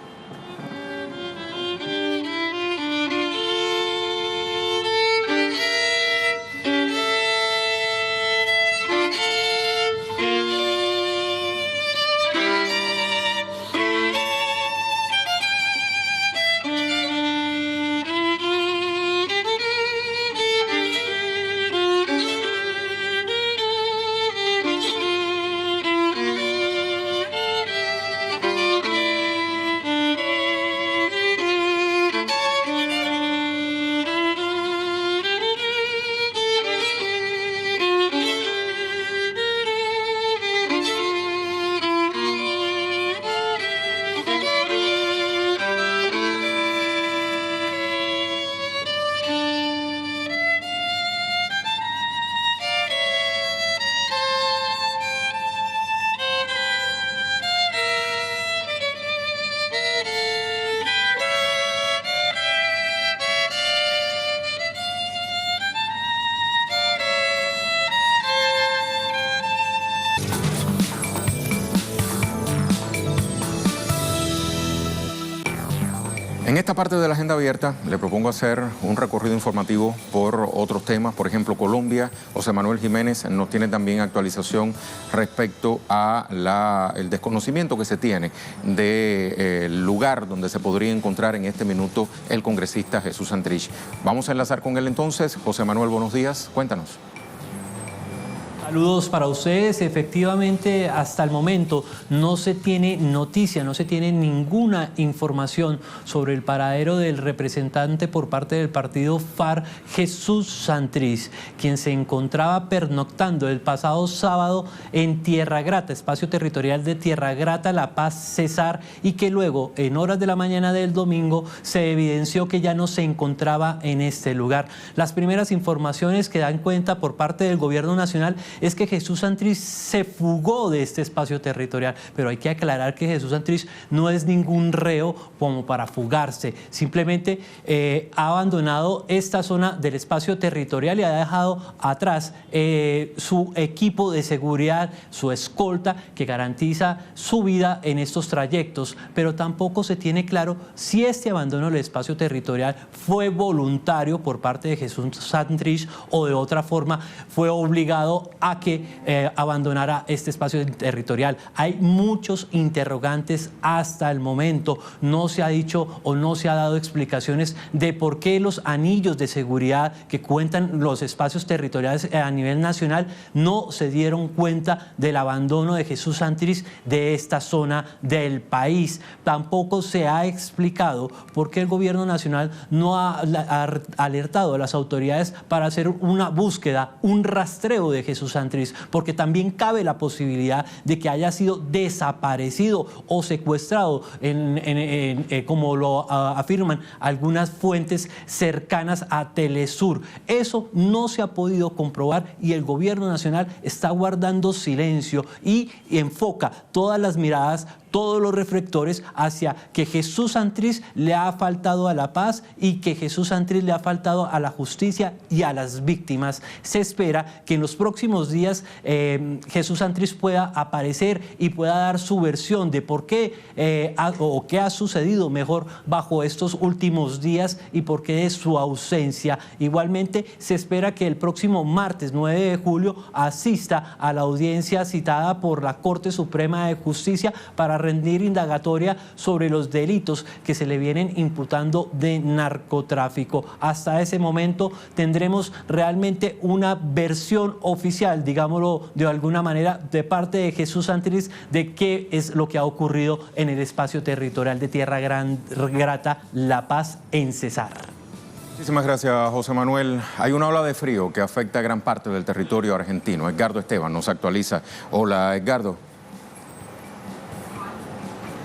En esta parte de la agenda abierta le propongo hacer un recorrido informativo por otros temas. Por ejemplo, Colombia. José Manuel Jiménez nos tiene también actualización respecto a el desconocimiento que se tiene del lugar donde se podría encontrar en este minuto el congresista Jesús Santrich. Vamos a enlazar con él entonces. José Manuel, buenos días. Cuéntanos. Saludos para ustedes. Efectivamente, hasta el momento no se tiene noticia, no se tiene ninguna información sobre el paradero del representante por parte del partido FARC, Jesús Santrich, quien se encontraba pernoctando el pasado sábado en Tierra Grata, espacio territorial de Tierra Grata, La Paz, Cesar, y que luego, en horas de la mañana del domingo, se evidenció que ya no se encontraba en este lugar. Las primeras informaciones que dan cuenta por parte del gobierno nacional es que Jesús Santrich se fugó de este espacio territorial, pero hay que aclarar que Jesús Santrich no es ningún reo como para fugarse, simplemente ha abandonado esta zona del espacio territorial y ha dejado atrás su equipo de seguridad, su escolta que garantiza su vida en estos trayectos, pero tampoco se tiene claro si este abandono del espacio territorial fue voluntario por parte de Jesús Santrich o de otra forma fue obligado a que abandonara este espacio territorial. Hay muchos interrogantes hasta el momento. No se ha dicho o no se ha dado explicaciones de por qué los anillos de seguridad que cuentan los espacios territoriales a nivel nacional no se dieron cuenta del abandono de Jesús Santrich de esta zona del país. Tampoco se ha explicado por qué el gobierno nacional no ha alertado a las autoridades para hacer una búsqueda, un rastreo de Jesús Santrich Santrich, porque también cabe la posibilidad de que haya sido desaparecido o secuestrado, como lo afirman algunas fuentes cercanas a Telesur. Eso no se ha podido comprobar y el gobierno nacional está guardando silencio y enfoca todas las miradas, todos los reflectores hacia que Jesús Santrich le ha faltado a la paz y que Jesús Santrich le ha faltado a la justicia y a las víctimas. Se espera que en los próximos días Jesús Santrich pueda aparecer y pueda dar su versión de por qué o qué ha sucedido mejor bajo estos últimos días y por qué es su ausencia. Igualmente se espera que el próximo martes 9 de julio asista a la audiencia citada por la Corte Suprema de Justicia para rendir indagatoria sobre los delitos que se le vienen imputando de narcotráfico. Hasta ese momento tendremos realmente una versión oficial, digámoslo de alguna manera, de parte de Jesús Santrich de qué es lo que ha ocurrido en el espacio territorial de Tierra Grata, La Paz, en Cesar. Muchísimas gracias, José Manuel. Hay una ola de frío que afecta a gran parte del territorio argentino. Edgardo Esteban nos actualiza. Hola, Edgardo.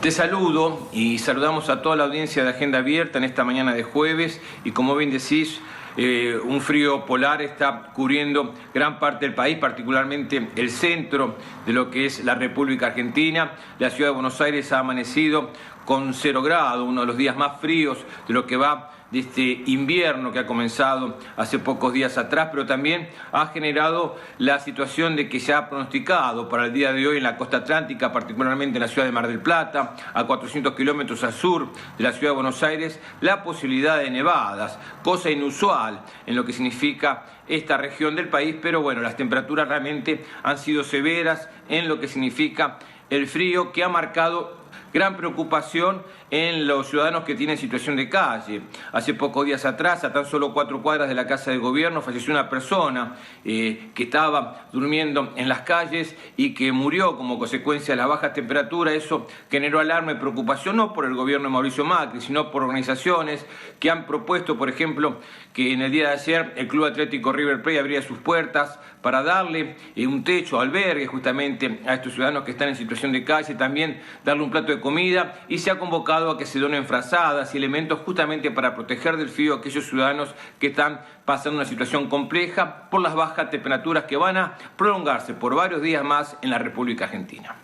Te saludo y saludamos a toda la audiencia de Agenda Abierta en esta mañana de jueves y como bien decís, un frío polar está cubriendo gran parte del país, particularmente el centro de lo que es la República Argentina. La ciudad de Buenos Aires ha amanecido con 0 grados, uno de los días más fríos de lo que va de este invierno que ha comenzado hace pocos días atrás, pero también ha generado la situación de que se ha pronosticado para el día de hoy en la costa atlántica, particularmente en la ciudad de Mar del Plata, a 400 kilómetros al sur de la ciudad de Buenos Aires, la posibilidad de nevadas, cosa inusual en lo que significa esta región del país, pero bueno, las temperaturas realmente han sido severas en lo que significa el frío que ha marcado gran preocupación en los ciudadanos que tienen situación de calle. Hace pocos días atrás, a tan solo 4 cuadras de la Casa de Gobierno, falleció una persona que estaba durmiendo en las calles y que murió como consecuencia de las bajas temperaturas. Eso generó alarma y preocupación, no por el gobierno de Mauricio Macri, sino por organizaciones que han propuesto, por ejemplo, que en el día de ayer el Club Atlético River Plate abría sus puertas para darle un techo, albergue justamente a estos ciudadanos que están en situación de calle, también darle un plato de comida, y se ha convocado a que se donen frazadas y elementos justamente para proteger del frío a aquellos ciudadanos que están pasando una situación compleja por las bajas temperaturas que van a prolongarse por varios días más en la República Argentina.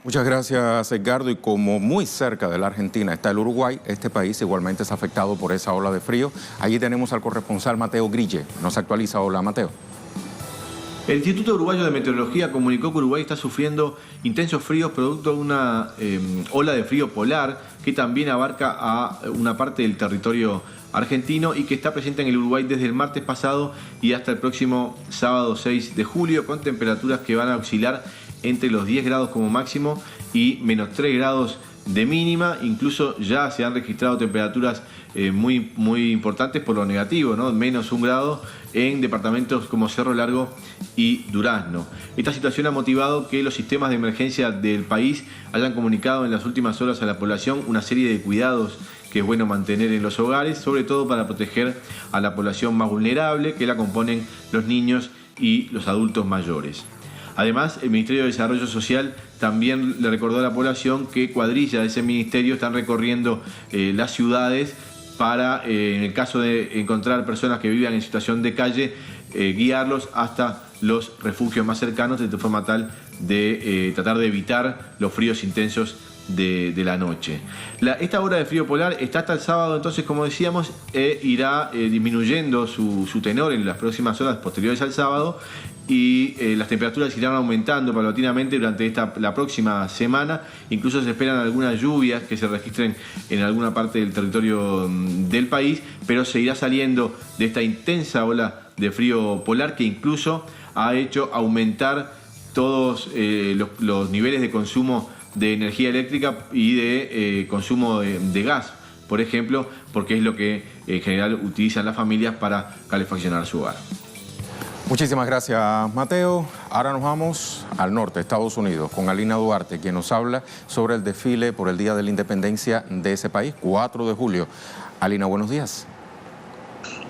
Muchas gracias, Edgardo. Y como muy cerca de la Argentina está el Uruguay, este país igualmente es afectado por esa ola de frío. Allí tenemos al corresponsal Mateo Grille. Nos actualiza. Hola, Mateo. El Instituto Uruguayo de Meteorología comunicó que Uruguay está sufriendo intensos fríos producto de una ola de frío polar que también abarca a una parte del territorio argentino y que está presente en el Uruguay desde el martes pasado y hasta el próximo sábado 6 de julio, con temperaturas que van a oscilar entre los 10 grados como máximo y menos 3 grados de mínima. Incluso ya se han registrado temperaturas muy importantes por lo negativo, ¿no? Menos 1 grado en departamentos como Cerro Largo y Durazno. Esta situación ha motivado que los sistemas de emergencia del país hayan comunicado en las últimas horas a la población una serie de cuidados que es bueno mantener en los hogares, sobre todo para proteger a la población más vulnerable, que la componen los niños y los adultos mayores. Además, el Ministerio de Desarrollo Social también le recordó a la población que cuadrillas de ese ministerio están recorriendo las ciudades para, en el caso de encontrar personas que vivan en situación de calle, guiarlos hasta los refugios más cercanos de forma tal de tratar de evitar los fríos intensos de la noche. Esta ola de frío polar está hasta el sábado, entonces, como decíamos, irá disminuyendo su tenor en las próximas horas posteriores al sábado y las temperaturas irán aumentando paulatinamente durante la próxima semana. Incluso se esperan algunas lluvias que se registren en alguna parte del territorio del país, pero se irá saliendo de esta intensa ola de frío polar que incluso ha hecho aumentar todos los niveles de consumo de energía eléctrica y de consumo de gas, por ejemplo, porque es lo que en general utilizan las familias para calefaccionar su hogar. Muchísimas gracias, Mateo. Ahora nos vamos al norte, Estados Unidos, con Alina Duarte, quien nos habla sobre el desfile por el Día de la Independencia de ese país, 4 de julio. Alina, buenos días.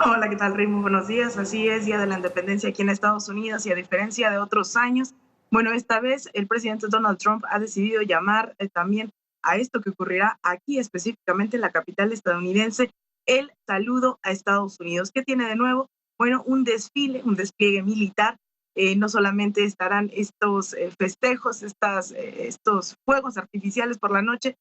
Hola, ¿qué tal, Rey? Muy buenos días. Así es, Día de la Independencia aquí en Estados Unidos y a diferencia de otros años, bueno, esta vez el presidente Donald Trump ha decidido llamar también a esto que ocurrirá aquí, específicamente en la capital estadounidense, el saludo a Estados Unidos. ¿Qué tiene de nuevo? Bueno, un desfile, un despliegue militar. No solamente estarán estos festejos, estos fuegos artificiales por la noche,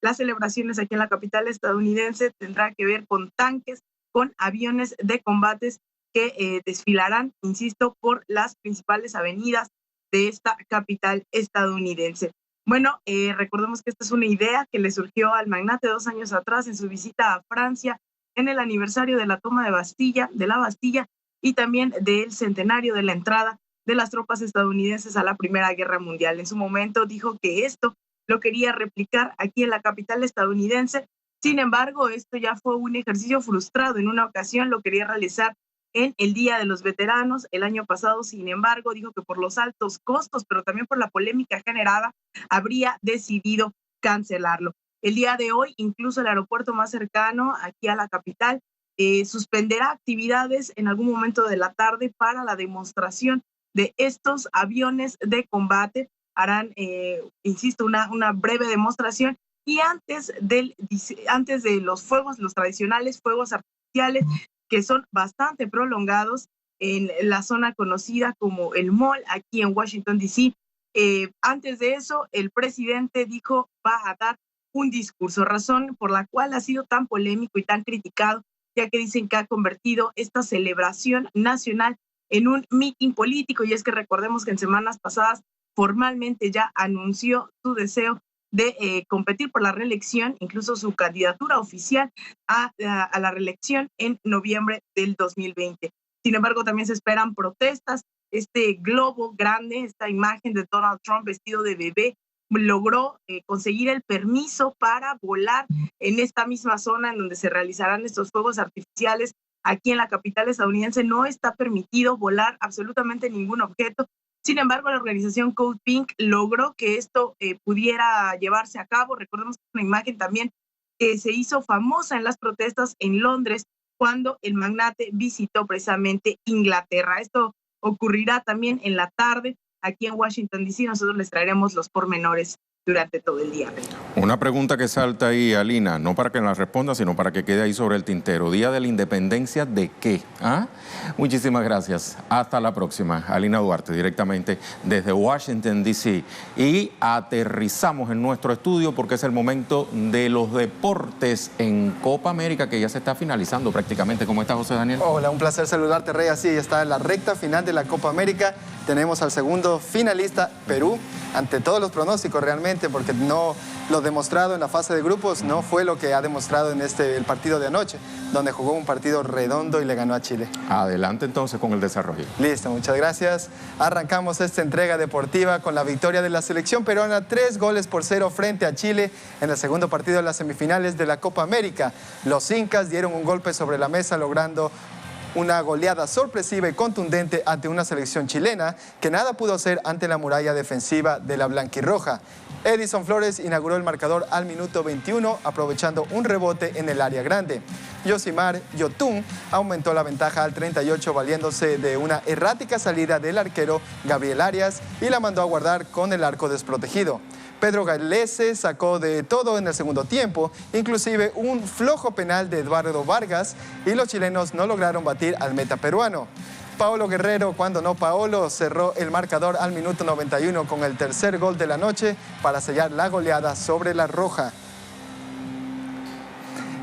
las celebraciones aquí en la capital estadounidense tendrá que ver con tanques, con aviones de combates que desfilarán, insisto, por las principales avenidas de esta capital estadounidense. Bueno, recordemos que esta es una idea que le surgió al magnate 2 años atrás en su visita a Francia en el aniversario de la toma de la Bastilla y también del centenario de la entrada de las tropas estadounidenses a la Primera Guerra Mundial. En su momento dijo que esto lo quería replicar aquí en la capital estadounidense. Sin embargo, esto ya fue un ejercicio frustrado. En una ocasión lo quería realizar en el Día de los Veteranos el año pasado. Sin embargo, dijo que por los altos costos, pero también por la polémica generada, habría decidido cancelarlo. El día de hoy, incluso el aeropuerto más cercano aquí a la capital suspenderá actividades en algún momento de la tarde para la demostración de estos aviones de combate. Harán, insisto, una breve demostración y antes de los fuegos, los tradicionales fuegos artificiales que son bastante prolongados en la zona conocida como el Mall aquí en Washington, D.C. Antes de eso, el presidente dijo va a dar un discurso, razón por la cual ha sido tan polémico y tan criticado, ya que dicen que ha convertido esta celebración nacional en un mitin político, y es que recordemos que en semanas pasadas formalmente ya anunció su deseo de competir por la reelección, incluso su candidatura oficial a la reelección en noviembre del 2020. Sin embargo, también se esperan protestas. Este globo grande, esta imagen de Donald Trump vestido de bebé, logró conseguir el permiso para volar en esta misma zona en donde se realizarán estos fuegos artificiales. Aquí en la capital estadounidense no está permitido volar absolutamente ningún objeto. Sin embargo, la organización Code Pink logró que esto pudiera llevarse a cabo. Recordemos que es una imagen también que se hizo famosa en las protestas en Londres cuando el magnate visitó precisamente Inglaterra. Esto ocurrirá también en la tarde aquí en Washington, D.C. Nosotros les traeremos los pormenores durante todo el día. Una pregunta que salta ahí, Alina, no para que la responda, sino para que quede ahí sobre el tintero. ¿Día de la Independencia de qué? ¿Ah? Muchísimas gracias. Hasta la próxima. Alina Duarte, directamente desde Washington, D.C. Y aterrizamos en nuestro estudio porque es el momento de los deportes en Copa América, que ya se está finalizando prácticamente. ¿Cómo está, José Daniel? Hola, un placer saludarte, Rey. Así está en la recta final de la Copa América. Tenemos al segundo finalista, Perú, ante todos los pronósticos realmente, porque no lo demostrado en la fase de grupos no fue lo que ha demostrado en el partido de anoche, donde jugó un partido redondo y le ganó a Chile. Adelante entonces con el desarrollo. Listo, muchas gracias. Arrancamos esta entrega deportiva con la victoria de la selección peruana, 3-0 frente a Chile en el segundo partido de las semifinales de la Copa América. Los incas dieron un golpe sobre la mesa, logrando una goleada sorpresiva y contundente ante una selección chilena que nada pudo hacer ante la muralla defensiva de la blanquirroja. Edison Flores inauguró el marcador al minuto 21, aprovechando un rebote en el área grande. Yosimar Yotun aumentó la ventaja al 38, valiéndose de una errática salida del arquero Gabriel Arias y la mandó a guardar con el arco desprotegido. Pedro Galese sacó de todo en el segundo tiempo, inclusive un flojo penal de Eduardo Vargas, y los chilenos no lograron batir al meta peruano. Paolo Guerrero, cuando no Paolo, cerró el marcador al minuto 91 con el tercer gol de la noche para sellar la goleada sobre la roja.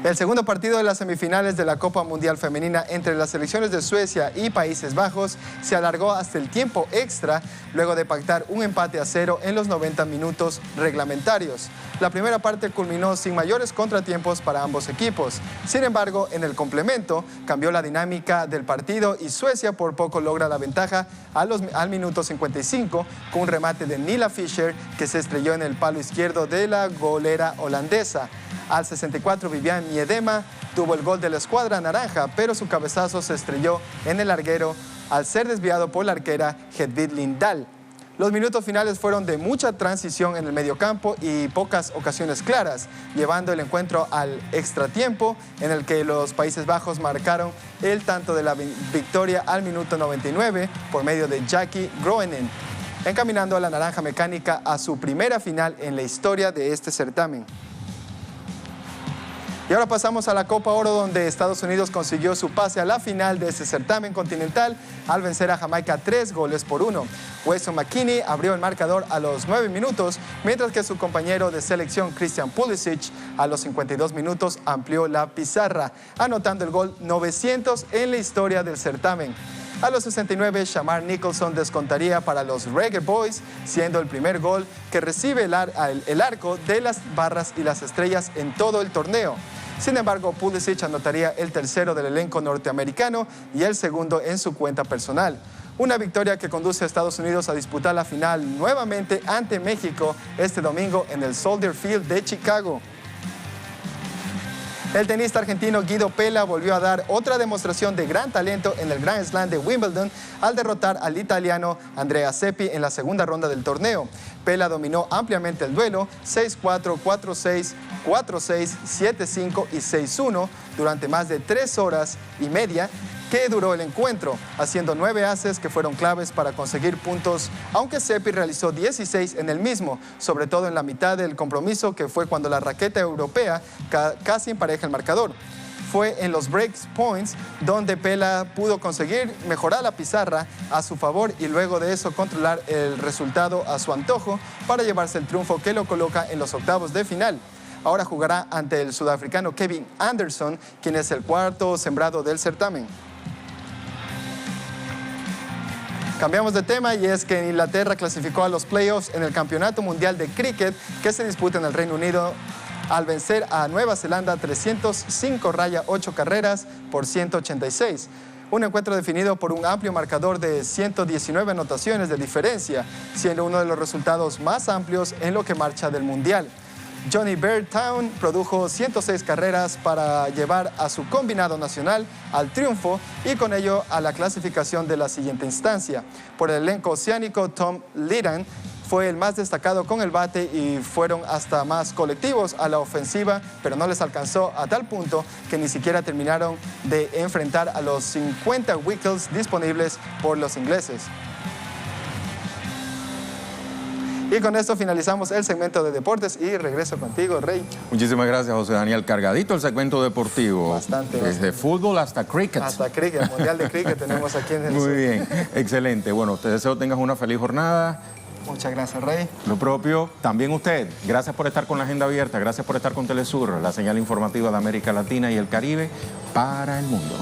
El segundo partido de las semifinales de la Copa Mundial Femenina entre las selecciones de Suecia y Países Bajos se alargó hasta el tiempo extra, luego de pactar un empate a 0 en los 90 minutos reglamentarios. La primera parte culminó sin mayores contratiempos para ambos equipos. Sin embargo, en el complemento cambió la dinámica del partido y Suecia por poco logra la ventaja al minuto 55 con un remate de Nila Fischer que se estrelló en el palo izquierdo de la golera holandesa. Al 64, Vivian Miedema tuvo el gol de la escuadra naranja, pero su cabezazo se estrelló en el larguero al ser desviado por la arquera Hedvig Lindahl. Los minutos finales fueron de mucha transición en el mediocampo y pocas ocasiones claras, llevando el encuentro al extratiempo, en el que los Países Bajos marcaron el tanto de la victoria al minuto 99 por medio de Jackie Groenen, encaminando a la Naranja Mecánica a su primera final en la historia de este certamen. Y ahora pasamos a la Copa Oro, donde Estados Unidos consiguió su pase a la final de este certamen continental al vencer a Jamaica 3-1. Weston McKennie abrió el marcador a los 9 minutos, mientras que su compañero de selección Christian Pulisic a los 52 minutos amplió la pizarra, anotando el gol 900 en la historia del certamen. A los 69, Shamar Nicholson descontaría para los Reggae Boys, siendo el primer gol que recibe el arco de las barras y las estrellas en todo el torneo. Sin embargo, Pulisic anotaría el tercero del elenco norteamericano y el segundo en su cuenta personal. Una victoria que conduce a Estados Unidos a disputar la final nuevamente ante México este domingo en el Soldier Field de Chicago. El tenista argentino Guido Pella volvió a dar otra demostración de gran talento en el Grand Slam de Wimbledon al derrotar al italiano Andrea Seppi en la segunda ronda del torneo. Pella dominó ampliamente el duelo 6-4, 4-6, 4-6, 7-5 y 6-1 durante más de 3 horas y media que duró el encuentro, haciendo 9 aces que fueron claves para conseguir puntos, aunque Seppi realizó 16 en el mismo, sobre todo en la mitad del compromiso, que fue cuando la raqueta europea casi empareja el marcador. Fue en los break points donde Pella pudo conseguir mejorar la pizarra a su favor y luego de eso controlar el resultado a su antojo para llevarse el triunfo que lo coloca en los octavos de final. Ahora jugará ante el sudafricano Kevin Anderson, quien es el cuarto sembrado del certamen. Cambiamos de tema y es que Inglaterra clasificó a los playoffs en el Campeonato Mundial de Cricket que se disputa en el Reino Unido al vencer a Nueva Zelanda 305-8 carreras por 186. Un encuentro definido por un amplio marcador de 119 anotaciones de diferencia, siendo uno de los resultados más amplios en lo que marcha del Mundial. Johnny Beartown produjo 106 carreras para llevar a su combinado nacional al triunfo y con ello a la clasificación de la siguiente instancia. Por el elenco oceánico, Tom Leaden fue el más destacado con el bate y fueron hasta más colectivos a la ofensiva, pero no les alcanzó a tal punto que ni siquiera terminaron de enfrentar a los 50 wickets disponibles por los ingleses. Y con esto finalizamos el segmento de deportes y regreso contigo, Rey. Muchísimas gracias, José Daniel. Cargadito el segmento deportivo. Bastante. Desde fútbol hasta cricket. Hasta cricket, el Mundial de Cricket tenemos aquí en el Muy bien, excelente. Bueno, te deseo tengas una feliz jornada. Muchas gracias, Rey. Lo propio, también usted. Gracias por estar con la Agenda Abierta, gracias por estar con Telesur, la señal informativa de América Latina y el Caribe para el mundo.